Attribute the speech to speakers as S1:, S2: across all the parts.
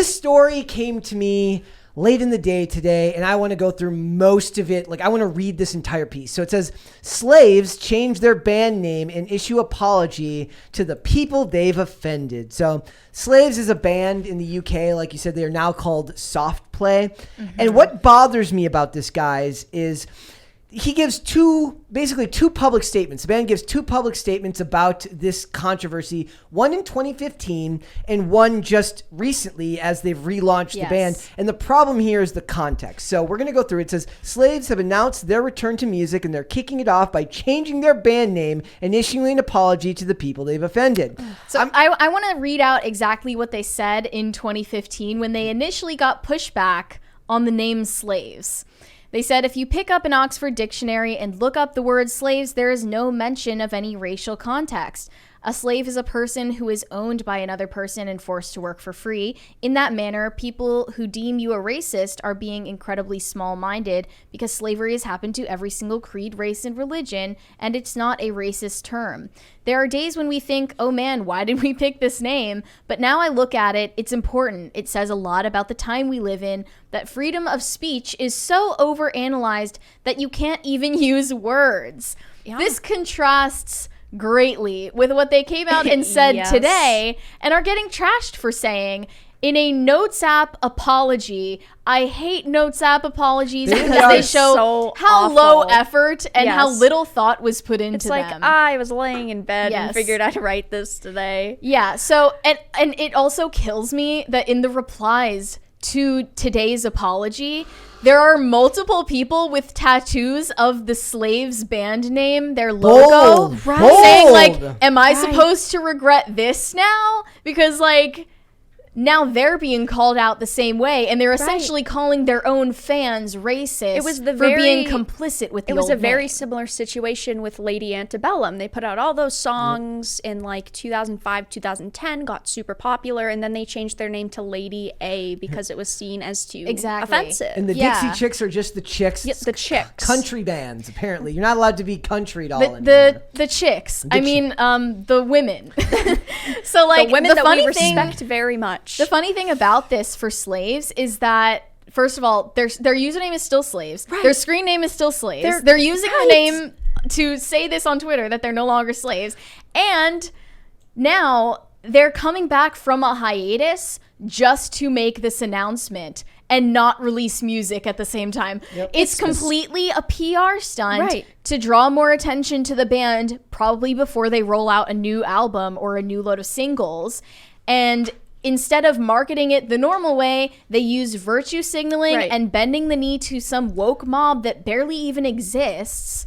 S1: this story came to me late in the day today, and I want to go through most of it. Like, I want to read this entire piece. So it says, slaves change their band name and issue apology to the people they've offended. So Slaves is a band in the UK. Like you said, they are now called Soft Play. Mm-hmm. And what bothers me about this, guys, is he gives two public statements. The band gives two public statements about this controversy, one in 2015 and one just recently as they've relaunched the band. And the problem here is the context. So we're going to go through it. It says, Slaves have announced their return to music, and they're kicking it off by changing their band name and issuing an apology to the people they've offended.
S2: So I want to read out exactly what they said in 2015 when they initially got pushback on the name Slaves. They said, if you pick up an Oxford dictionary and look up the word slaves, there is no mention of any racial context. A slave is a person who is owned by another person and forced to work for free. In that manner, people who deem you a racist are being incredibly small-minded because slavery has happened to every single creed, race, and religion, and it's not a racist term. There are days when we think, oh man, why did we pick this name? But now I look at it, it's important. It says a lot about the time we live in, that freedom of speech is so overanalyzed that you can't even use words. Yeah. This contrasts greatly with what they came out and said today and are getting trashed for saying in a Notes app apology. I hate Notes app apologies because they show so how awful. Low effort and how little thought was put into them.
S3: It's like, I was laying in bed and figured I'd write this today.
S2: Yeah, so, and it also kills me that in the replies to today's apology, there are multiple people with tattoos of the Slaves band name, their logo, saying like, am I supposed to regret this now? Because like, now they're being called out the same way, and they're essentially calling their own fans racist for being complicit with the old
S3: It was a very
S2: name.
S3: similar situation with Lady Antebellum. They put out all those songs in like 2005, 2010, got super popular, and then they changed their name to Lady A because it was seen as too offensive.
S1: And the Dixie Chicks are just the Chicks.
S3: Yeah, the Chicks.
S1: Country bands, apparently. You're not allowed to be country at all anymore.
S2: The Chicks. The women. So like,
S3: the women that we respect very much.
S2: The funny thing about this for Slaves is that, first of all, their username is still Slaves. Right. Their screen name is still Slaves. They're using the name to say this on Twitter, that they're no longer slaves. And now they're coming back from a hiatus just to make this announcement and not release music at the same time. Yep. It's completely a PR stunt to draw more attention to the band, probably before they roll out a new album or a new load of singles. And instead of marketing it the normal way, they use virtue signaling and bending the knee to some woke mob that barely even exists.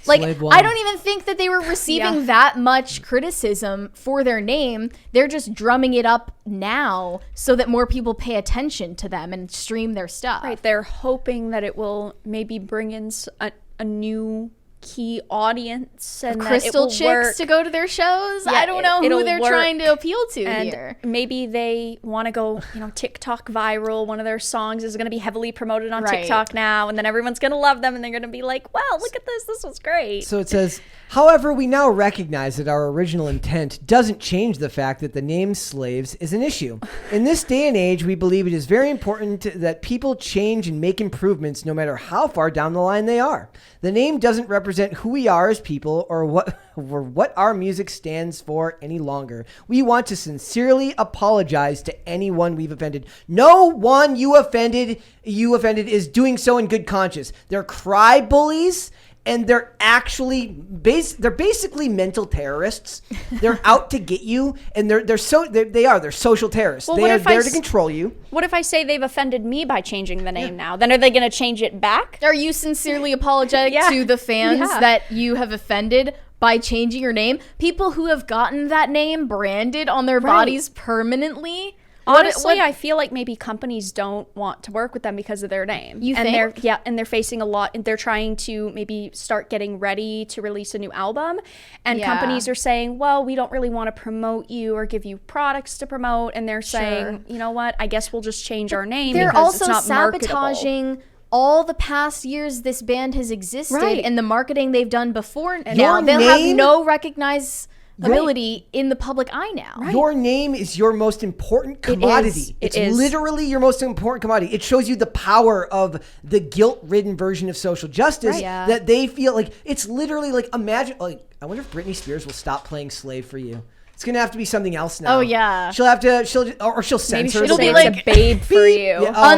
S2: Like, I don't even think that they were receiving that much criticism for their name. They're just drumming it up now so that more people pay attention to them and stream their stuff.
S3: Right. They're hoping that it will maybe bring in a new key audience and
S2: Crystal Chicks to go to their shows. I don't know who they're trying to appeal to here.
S3: Maybe they want to go, TikTok viral. One of their songs is going to be heavily promoted on TikTok now, and then everyone's going to love them, and they're going to be like, wow, look at this. This was great.
S1: So it says, however, we now recognize that our original intent doesn't change the fact that the name Slaves is an issue. In this day and age, we believe it is very important that people change and make improvements no matter how far down the line they are. The name doesn't represent who we are as people or what our music stands for any longer. We want to sincerely apologize to anyone we've offended. No one you offended is doing so in good conscience. They're cry bullies, and they're actually they're basically mental terrorists. They're out to get you, and they're social terrorists. They are there to control you.
S3: What if I say they've offended me by changing the name now? Then are they going to change it back?
S2: Are you sincerely apologetic to the fans that you have offended by changing your name? People who have gotten that name branded on their bodies permanently.
S3: Honestly, I feel like maybe companies don't want to work with them because of their name.
S2: You think?
S3: And they're facing a lot, and they're trying to maybe start getting ready to release a new album. And companies are saying, well, we don't really want to promote you or give you products to promote. And they're saying, you know what, I guess we'll just change our name because it's not
S2: sabotaging all the past years this band has existed and the marketing they've done before. Now they'll have no recognized ability in the public eye now.
S1: Right. Your name is your most important commodity. It's literally your most important commodity. It shows you the power of the guilt-ridden version of social justice that they feel like. It's literally like, imagine, like, I wonder if Britney Spears will stop playing Slave for You. It's gonna have to be something else now.
S2: Oh yeah.
S1: She'll have to. She'll censor.
S3: It'll be like a babe for you.
S1: Yeah, oh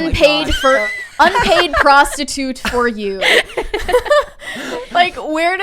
S2: unpaid prostitute for you. Like where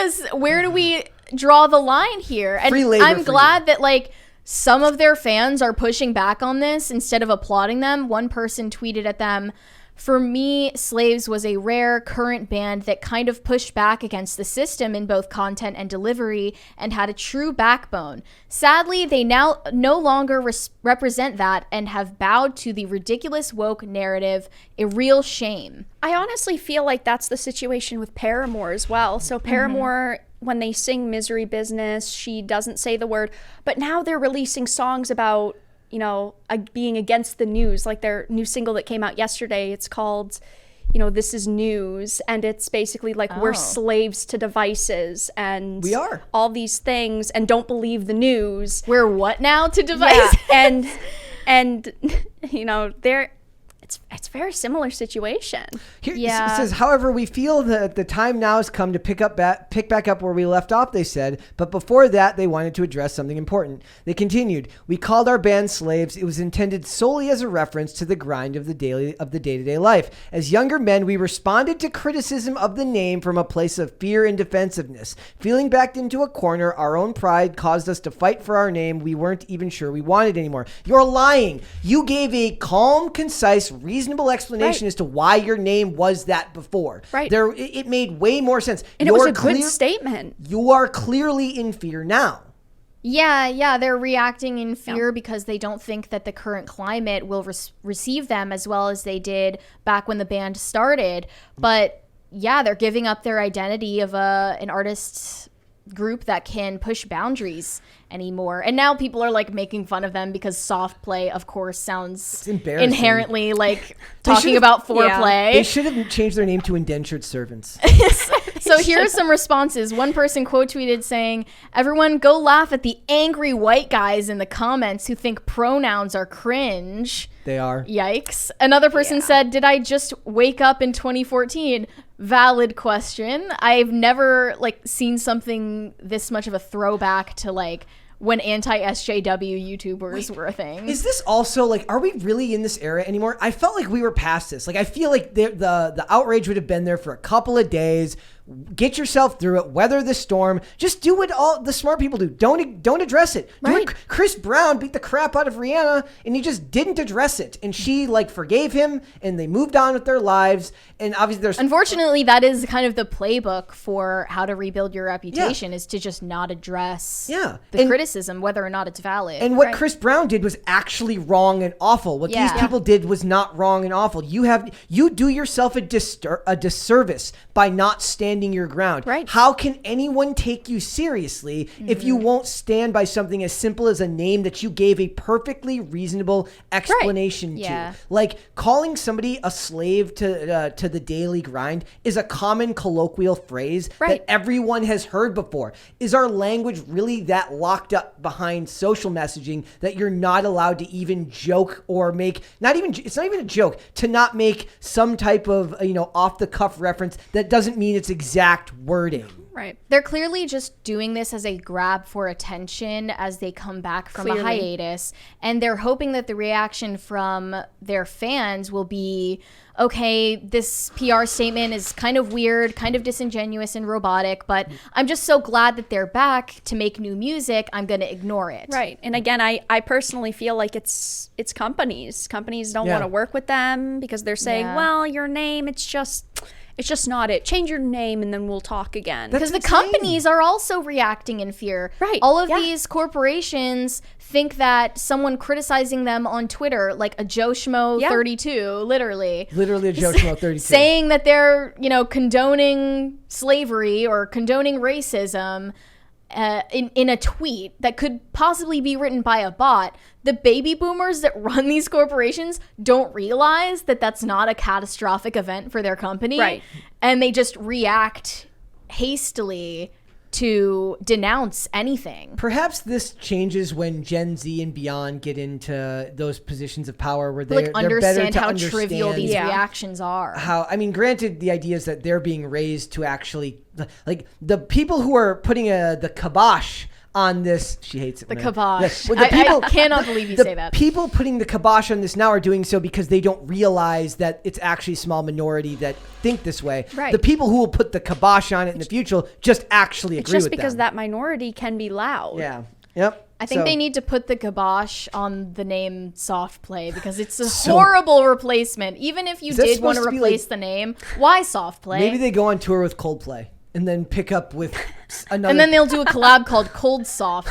S2: do we draw the line here? And
S1: Free labor
S2: I'm
S1: for
S2: glad
S1: you.
S2: that like some of their fans are pushing back on this instead of applauding them. One person tweeted at them, "For me, Slaves was a rare current band that kind of pushed back against the system in both content and delivery and had a true backbone. Sadly, they now no longer represent that and have bowed to the ridiculous woke narrative, a real shame."
S3: I honestly feel like that's the situation with Paramore as well. So Paramore, when they sing Misery Business, she doesn't say the word, but now they're releasing songs about, you know, being against the news. Like their new single that came out yesterday, it's called, you know, This Is News. And it's basically like, we're slaves to devices and
S1: we are
S3: all these things and don't believe the news.
S2: We're what now to devices?
S3: Yeah, and you know, it's a very similar situation.
S1: Here, it says, however, we feel that the time now has come to pick back up where we left off, they said. But before that, they wanted to address something important. They continued, "We called our band Slaves. It was intended solely as a reference to the grind of the day-to-day life. As younger men, we responded to criticism of the name from a place of fear and defensiveness. Feeling backed into a corner, our own pride caused us to fight for our name we weren't even sure we wanted anymore." You're lying. You gave a calm, concise, reasonable explanation as to why your name was that before.
S3: Right.
S1: It made way more sense.
S3: And it was a good statement.
S1: You are clearly in fear now.
S2: Yeah, they're reacting in fear because they don't think that the current climate will receive them as well as they did back when the band started. But yeah, they're giving up their identity of an artist group that can push boundaries anymore. And now people are like making fun of them because soft play, of course, sounds inherently like talking about foreplay.
S1: They should have changed their name to Indentured Servants.
S2: So here are some responses. One person quote tweeted saying, "Everyone go laugh at the angry white guys in the comments who think pronouns are cringe."
S1: They are.
S2: Yikes. Another person said, "Did I just wake up in 2014? Valid question. I've never like seen something this much of a throwback to like when anti-SJW YouTubers were a thing."
S1: Is this also like, are we really in this era anymore? I felt like we were past this. Like, I feel like the outrage would have been there for a couple of days. Get yourself through it. Weather the storm. Just do what all the smart people do. Don't address it.
S2: Right.
S1: Chris Brown beat the crap out of Rihanna, and he just didn't address it. And she like forgave him, and they moved on with their lives. And obviously,
S2: unfortunately, that is kind of the playbook for how to rebuild your reputation is to just not address the criticism, whether or not it's valid.
S1: And what Chris Brown did was actually wrong and awful. What these people did was not wrong and awful. You do yourself a disservice by not standing your ground.
S3: Right.
S1: How can anyone take you seriously if you won't stand by something as simple as a name that you gave a perfectly reasonable explanation to? Like, calling somebody a slave to the daily grind is a common colloquial phrase that everyone has heard before. Is our language really that locked up behind social messaging that you're not allowed to even joke or make, it's not even a joke, to not make some type of, off the cuff reference that doesn't mean it's exact wording?
S3: Right.
S2: They're clearly just doing this as a grab for attention as they come back from a hiatus. And they're hoping that the reaction from their fans will be, okay, this PR statement is kind of weird, kind of disingenuous and robotic, but I'm just so glad that they're back to make new music. I'm going to ignore it.
S3: Right. And again, I personally feel like it's companies. Companies don't want to work with them because they're saying, well, your name, it's just not it. Change your name and then we'll talk again.
S2: Because the companies are also reacting in fear.
S3: Right.
S2: All of these corporations think that someone criticizing them on Twitter, like a Joe Schmo 32, literally
S1: a Joe Schmo 32,
S2: saying that they're, condoning slavery or condoning racism in a tweet that could possibly be written by a bot. The baby boomers that run these corporations don't realize that that's not a catastrophic event for their company.
S3: Right.
S2: And they just react hastily to denounce anything.
S1: Perhaps this changes when Gen Z and beyond get into those positions of power where they're
S2: understand
S1: better to
S2: how
S1: understand
S2: trivial these reactions are.
S1: How, I mean, granted, the idea is that they're being raised to actually, like, the people who are putting the kibosh on this, she hates it.
S2: The kibosh.
S1: I
S2: cannot believe you say that.
S1: The people putting the kibosh on this now are doing so because they don't realize that it's actually a small minority that think this way.
S3: Right.
S1: The people who will put the kibosh on it in the future just actually agree with them.
S3: Just because that minority can be loud.
S1: Yeah. Yep.
S2: I think they need to put the kibosh on the name Soft Play because it's a horrible replacement. Even if you did want to replace the name, why Soft Play?
S1: Maybe they go on tour with Coldplay and then pick up with another.
S2: And then they'll do a collab called Cold Soft.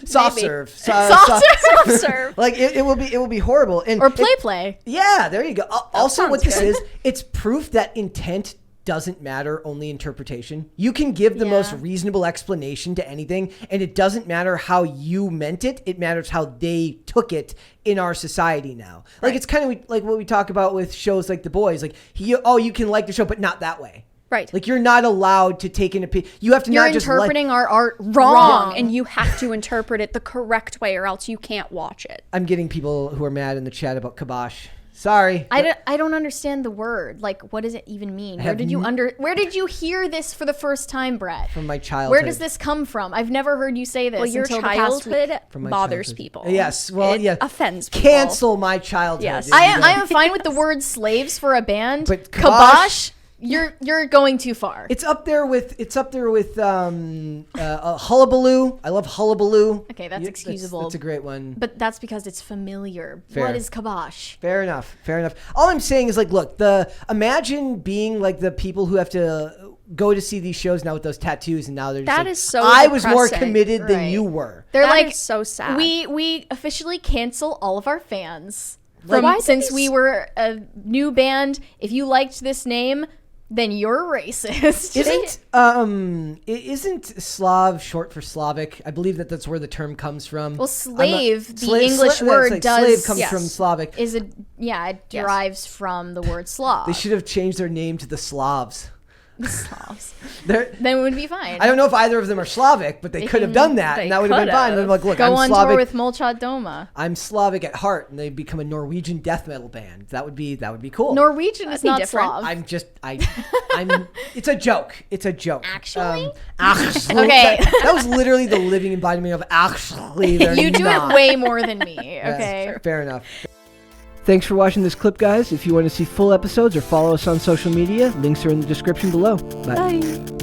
S1: Soft Serve.
S2: Soft Serve.
S1: Like it will be horrible. And
S2: or Play.
S1: Yeah, there you go. Also, what this
S3: good.
S1: is, it's proof that intent doesn't matter, only interpretation. You can give the most reasonable explanation to anything, and it doesn't matter how you meant it. It matters how they took it in our society now. Like it's kind of like what we talk about with shows like The Boys. Like, you can like the show, but not that way.
S3: Right.
S1: Like, you're not allowed to take an opinion. You have to
S2: You're
S1: not just
S2: interpreting our art wrong.
S3: And you have to interpret it the correct way or else you can't watch it.
S1: I'm getting people who are mad in the chat about kibosh. Sorry.
S2: I don't understand the word. Like, what does it even mean? Where did you hear this for the first time, Brett?
S1: From my childhood.
S2: Where does this come from? I've never heard you say this.
S3: Well, your
S2: until the past
S3: childhood
S2: week.
S3: bothers people.
S1: Yes. Well,
S3: it offends people.
S1: Cancel my childhood.
S3: Yes.
S2: I am fine with the word slaves for a band.
S1: But
S2: kibosh, you're going too far.
S1: It's up there with hullabaloo. I love hullabaloo.
S2: Okay, that's excusable.
S1: That's a great one.
S2: But that's because it's familiar.
S1: Fair.
S2: What is kibosh?
S1: Fair enough. All I'm saying is, like, look, imagine being like the people who have to go to see these shows now with those tattoos, and now they're just
S3: that
S1: like,
S3: is so
S1: I was more
S3: depressing.
S1: committed than you were.
S2: They're
S3: That
S2: like,
S3: is so sad.
S2: We officially cancel all of our fans.
S3: Since
S2: we were a new band, if you liked this name, then you're racist.
S1: Isn't Slav short for Slavic? I believe that's where the term comes from.
S2: Well, slave, the English word
S1: slave comes from Slavic.
S2: It derives from the word Slav.
S1: They should have changed their name to the Slavs.
S2: The Slavs.
S1: Then
S2: it would be fine.
S1: I don't know if either of them are Slavic, but they could have done that, and that would have been fine. I'm like, look,
S2: Go
S1: I'm
S2: on
S1: Slavic.
S2: tour with Molchat Doma.
S1: I'm Slavic at heart, and they become a Norwegian death metal band. That would be cool.
S2: Norwegian is not
S3: different.
S2: Slav.
S1: I'm. It's a joke.
S2: Actually?
S1: Actually.
S2: Okay.
S1: That was literally the living embodiment of actually.
S2: You do
S1: not.
S2: it way more than me. Okay.
S1: Yes, fair enough. Thanks for watching this clip, guys. If you want to see full episodes or follow us on social media, links are in the description below. Bye.